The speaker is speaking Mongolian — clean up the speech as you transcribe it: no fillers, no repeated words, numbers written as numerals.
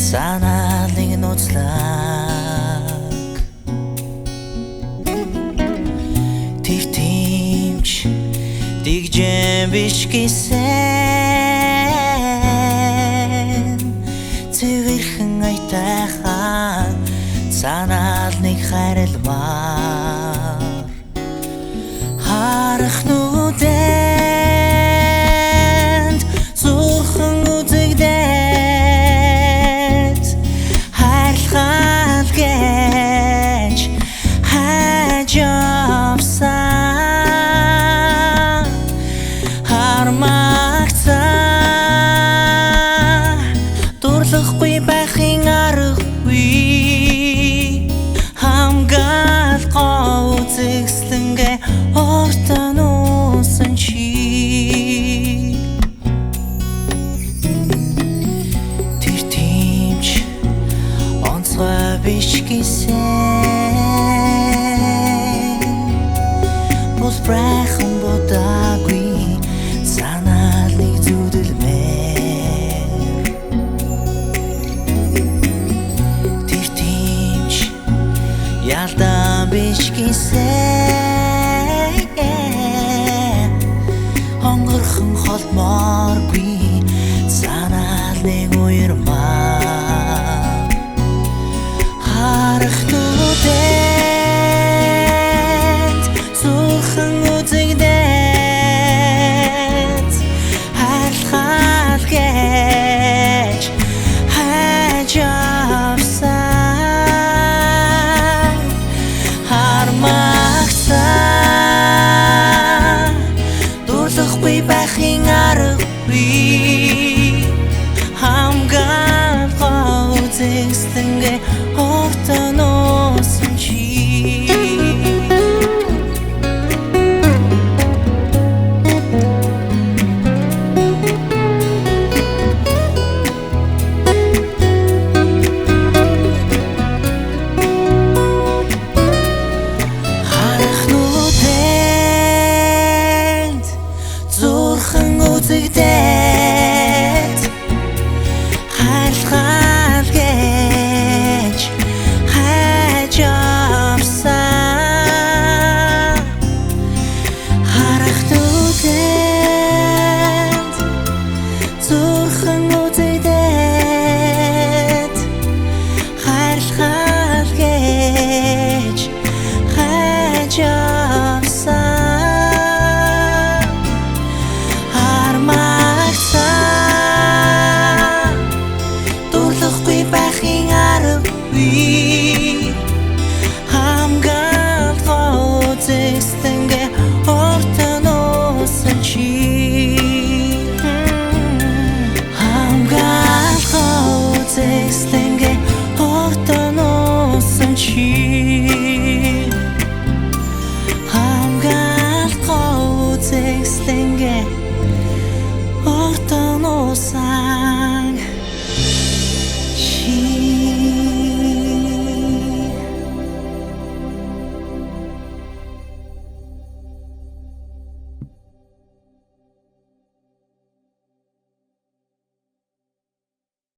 санаалыг нууцлаг тэр тимч дигжэн биш гэсэн цэвэрхэн айтайхан санаалныг харилмаар харах нүдэнд зүрхэн үзэгдээд хайрлахад гэж хайж явсан хармагцаа дурлахгүй байхын аргагүй хамгаалгаа үзэгслэнгээ ортон уусан чи тэр тимч онцгой биш гэсэн бус брэхэн бодаагүй санаалыг зүдэлмээр тэр тимч ялдан биш гэсэн хонгорхон холмооргүй санаалыг уярмаа харах нүдэнд зүрхэн үзэгдээд хайрлахад гэж хайж явсан хармагцаа дурлахгүй байхын аргагүй хамгаалгаа үзэгслэнгээ ортон уусан чи харах нүдэнд зүрхэн үзэгдээд хайрлахад гэж хайж явсан харах нүдэнд зүрхэн үзэгдээд хайрлахад гэж хайж явсан хармагцаа дурлахгүй байхын аргагүй хамгаалгаа үзэгслэнгээ ортон уусан чи хамгаалгаа үзэгслэнгээ ортон уусан чи